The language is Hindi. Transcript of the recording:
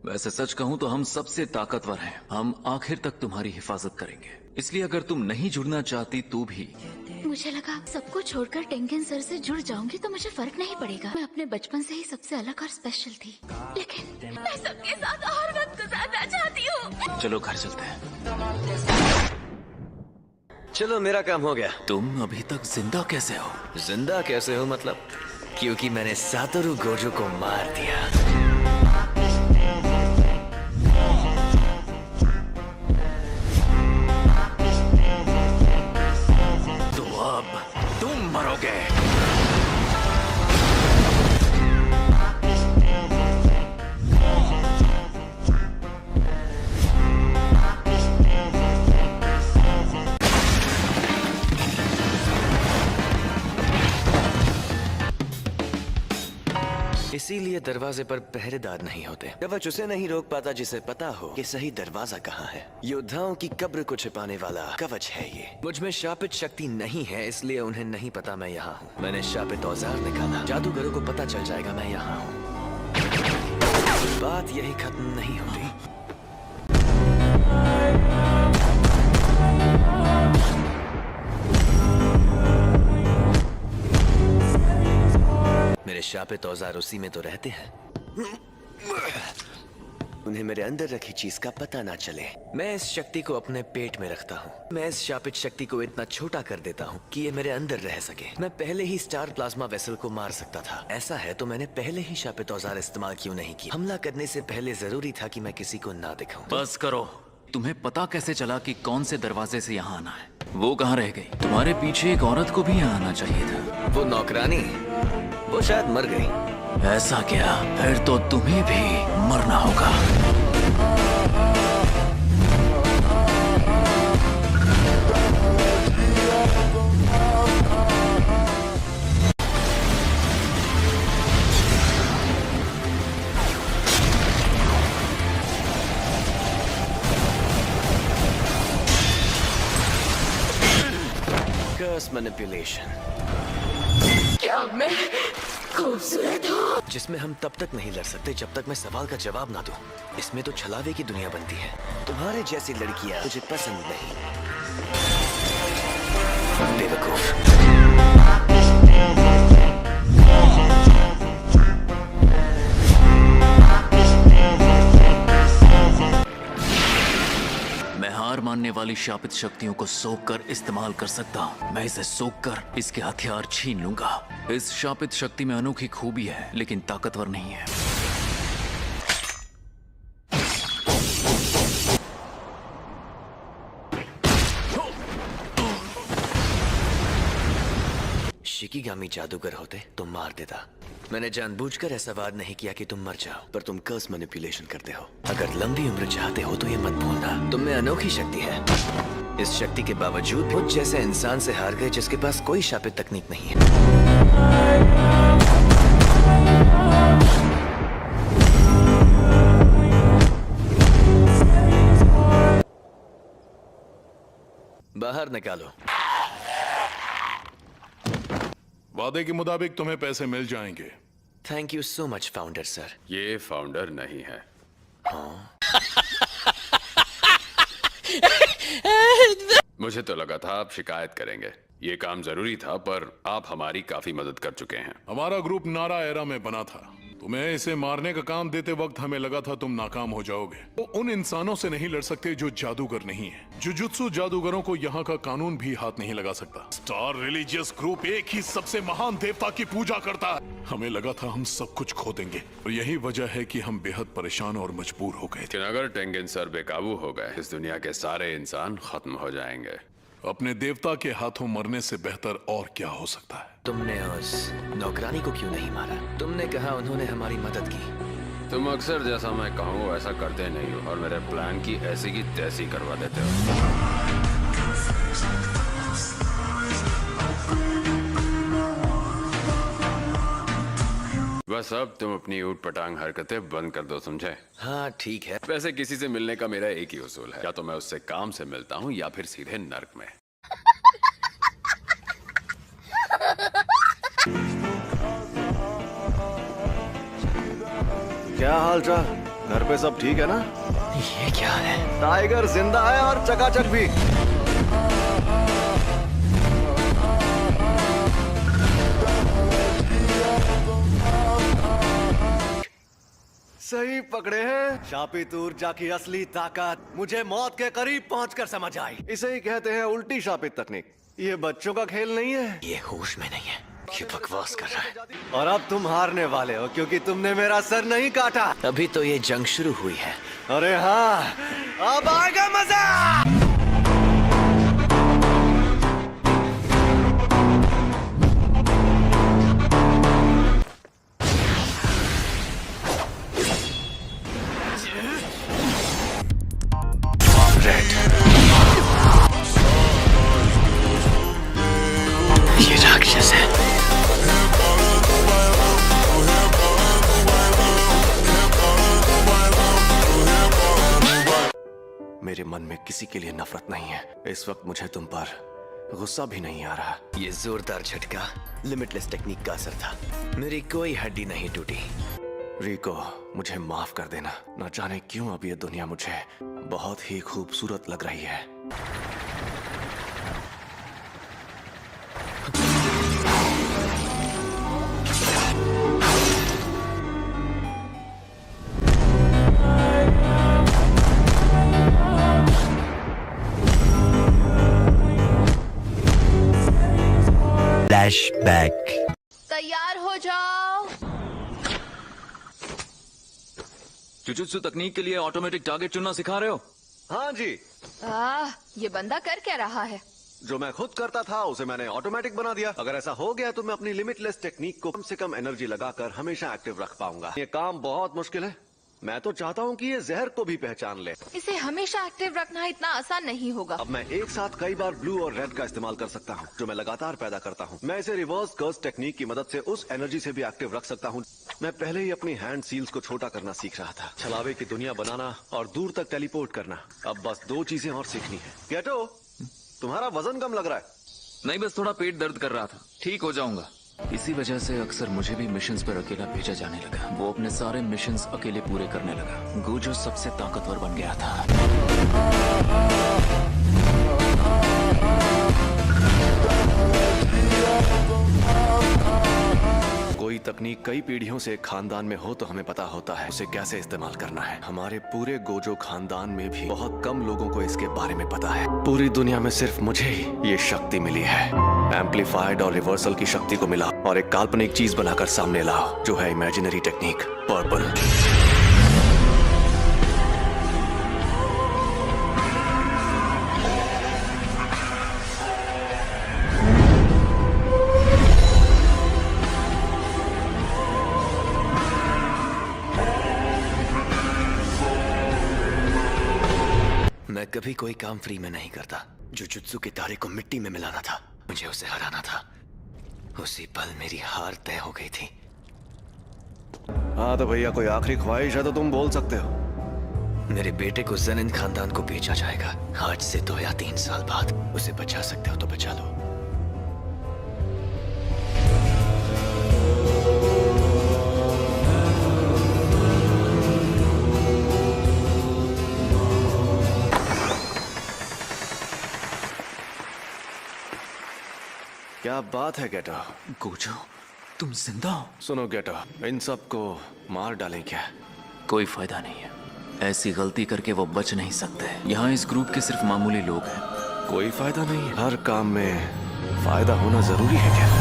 वैसे सच कहूं तो हम सबसे ताकतवर हैं। हम आखिर तक तुम्हारी हिफाजत करेंगे, इसलिए अगर तुम नहीं जुड़ना चाहती तो भी। मुझे लगा सबको छोड़कर टेंगन सर से जुड़ जाऊंगी तो मुझे फर्क नहीं पड़ेगा। मैं अपने बचपन से ही सबसे अलग और स्पेशल थी, लेकिन मैं सबके साथ और वक्त गुजारना चाहती हूँ। चलो घर चलते हैं। चलो मेरा काम हो गया। तुम अभी तक जिंदा कैसे हो? जिंदा कैसे हो मतलब? क्योंकि मैंने सातोरु गोजो को मार दिया। तो अब तुम मरोगे। इसीलिए दरवाजे पर पहरेदार नहीं होते। कवच उसे नहीं रोक पाता जिसे पता हो कि सही दरवाजा कहाँ है। योद्धाओं की कब्र को छिपाने वाला कवच है ये। मुझ में शापित शक्ति नहीं है, इसलिए उन्हें नहीं पता मैं यहाँ हूँ। मैंने शापित औजार निकाला, जादूगरों को पता चल जाएगा मैं यहाँ हूँ। बात यही खत्म नहीं होती। मेरे शापित औजार उसी में तो रहते हैं। उन्हें मेरे अंदर रखी चीज का पता ना चले। मैं इस शक्ति को अपने पेट में रखता हूँ। मैं इस शापित शक्ति को इतना छोटा कर देता हूँ कि ये मेरे अंदर रह सके। मैं पहले ही स्टार प्लाज्मा वेसल को मार सकता था। ऐसा है तो मैंने पहले ही शापित औजार इस्तेमाल क्यों नहीं किया? हमला करने से पहले जरूरी था कि मैं किसी को ना दिखाऊं। बस करो। तुम्हें पता कैसे चला कि कौन से दरवाजे से यहाँ आना है? वो कहाँ रह गई? तुम्हारे पीछे एक औरत को भी यहाँ आना चाहिए था। वो नौकरानी, वो शायद मर गई। ऐसा क्या? फिर तो तुम्हें भी मरना होगा। कर्स मैनिपुलेशन। क्या मैं खूबसूरत हूँ? जिसमें हम तब तक नहीं लड़ सकते जब तक मैं सवाल का जवाब ना दूं। इसमें तो छलावे की दुनिया बनती है। तुम्हारे जैसी लड़कियां मुझे पसंद नहीं। बेवकूफ। मैं हार मानने वाली शापित शक्तियों को सोख कर इस्तेमाल कर सकता हूँ। मैं इसे सोख कर इसके हथियार छीन लूंगा। इस शापित शक्ति में अनोखी खूबी है, लेकिन ताकतवर नहीं है। शिकिगामी जादूगर होते तो मार देता। मैंने जानबूझकर ऐसा वार नहीं किया कि तुम मर जाओ, पर तुम कर्स मैनिपुलेशन करते हो। अगर लंबी उम्र चाहते हो तो ये मत भूलना, तुम में अनोखी शक्ति है। इस शक्ति के बावजूद भी मुझ जैसे इंसान से हार गए जिसके पास कोई शापित तकनीक नहीं है। बाहर निकालो। वादे के मुताबिक तुम्हें पैसे मिल जाएंगे। Thank you so much founder sir. ये फाउंडर नहीं है। मुझे तो लगा था आप शिकायत करेंगे। ये काम जरूरी था, पर आप हमारी काफी मदद कर चुके हैं। हमारा ग्रुप नारा एरा में बना था। तुम्हें इसे मारने का काम देते वक्त हमें लगा था तुम नाकाम हो जाओगे। वो उन इंसानों से नहीं लड़ सकते जो जादूगर नहीं है। जुजुत्सु जादूगरों को यहाँ का कानून भी हाथ नहीं लगा सकता। स्टार रिलीजियस ग्रुप एक ही सबसे महान देवता की पूजा करता है। हमें लगा था हम सब कुछ खो देंगे, और यही वजह है कि हम बेहद परेशान और मजबूर हो गए थे। लेकिन अगर टेंगन सर बेकाबू हो गए, इस दुनिया के सारे इंसान खत्म हो जाएंगे। अपने देवता के हाथों मरने से बेहतर और क्या हो सकता है? तुमने उस नौकरानी को क्यों नहीं मारा? तुमने कहा उन्होंने हमारी मदद की। तुम अक्सर जैसा मैं कहूँ वैसा करते नहीं हो, और मेरे प्लान की ऐसी की तैसी करवा देते हो। बस अब तुम अपनी ऊट पटांग हरकतें बंद कर दो, समझे? हाँ ठीक है। वैसे किसी से मिलने का मेरा एक ही उसूल है, या तो मैं उससे काम से मिलता हूँ या फिर सीधे नर्क में। क्या हाल रहा? घर पे सब ठीक है ना? ये क्या है? टाइगर जिंदा है और चकाचक भी। सही पकड़े हैं। शापित ऊर्जा की असली ताकत मुझे मौत के करीब पहुंचकर समझ आई। इसे ही कहते हैं उल्टी शापित तकनीक। ये बच्चों का खेल नहीं है। ये होश में नहीं है, ये बकवास कर रहा है। और अब तुम हारने वाले हो क्योंकि तुमने मेरा सर नहीं काटा। अभी तो ये जंग शुरू हुई है। अरे हाँ, अब आएगा मजा। ये राक्षस है। मेरे मन में किसी के लिए नफरत नहीं है। इस वक्त मुझे तुम पर गुस्सा भी नहीं आ रहा। ये जोरदार झटका लिमिटलेस टेक्निक का असर था। मेरी कोई हड्डी नहीं टूटी। रिको, मुझे माफ कर देना। न जाने क्यों अब ये दुनिया मुझे बहुत ही खूबसूरत लग रही है। फ्लैशबैक। तैयार हो जाओ। जुजुत्सु तकनीक के लिए ऑटोमेटिक टारगेट चुनना सिखा रहे हो? हाँ जी, ये बंदा कर क्या रहा है? जो मैं खुद करता था उसे मैंने ऑटोमेटिक बना दिया। अगर ऐसा हो गया तो मैं अपनी लिमिटलेस टेक्निक को कम से कम एनर्जी लगाकर हमेशा एक्टिव रख पाऊंगा। ये काम बहुत मुश्किल है। मैं तो चाहता हूँ कि ये जहर को भी पहचान ले। इसे हमेशा एक्टिव रखना इतना आसान नहीं होगा। अब मैं एक साथ कई बार ब्लू और रेड का इस्तेमाल कर सकता हूँ, जो मैं लगातार पैदा करता हूँ। मैं इसे रिवर्स कर्स टेक्निक की मदद से उस एनर्जी से भी एक्टिव रख सकता हूँ। मैं पहले ही अपनी हैंड सील्स को छोटा करना सीख रहा था, छलावे की दुनिया बनाना और दूर तक टेलीपोर्ट करना। अब बस 2 चीजें और सीखनी है। गेटो, तुम्हारा वजन कम लग रहा है। नहीं, बस थोड़ा पेट दर्द कर रहा था। ठीक हो जाऊंगा। इसी वजह से अक्सर मुझे भी मिशंस पर अकेला भेजा जाने लगा। वो अपने सारे मिशंस अकेले पूरे करने लगा। गोजो सबसे ताकतवर बन गया था। कोई तकनीक कई पीढ़ियों से एक खानदान में हो तो हमें पता होता है उसे कैसे इस्तेमाल करना है। हमारे पूरे गोजो खानदान में भी बहुत कम लोगों को इसके बारे में पता है। पूरी दुनिया में सिर्फ मुझे ही ये शक्ति मिली है। एम्पलीफाइड और रिवर्सल की शक्ति को मिला और एक काल्पनिक चीज बनाकर सामने लाओ, जो है इमेजिनरी टेक्निक पर्पल। मैं कभी कोई काम फ्री में नहीं करता। जुजुत्सु के तारे को मिट्टी में मिलाना था, मुझे उसे हराना था। उसी पल मेरी हार तय हो गई थी। हाँ तो भैया, कोई आखिरी ख्वाहिश है तो तुम बोल सकते हो। मेरे बेटे को जनिन खानदान को बेचा जाएगा। आज से 2 या 3 साल बाद। उसे बचा सकते हो तो बचा लो। क्या बात है गेटो? गोजो, तुम जिंदा हो? सुनो गेटो, इन सब को मार डालें क्या? कोई फायदा नहीं है। ऐसी गलती करके वो बच नहीं सकते। यहाँ इस ग्रुप के सिर्फ मामूली लोग हैं। कोई फायदा नहीं है। हर काम में फायदा होना जरूरी है क्या?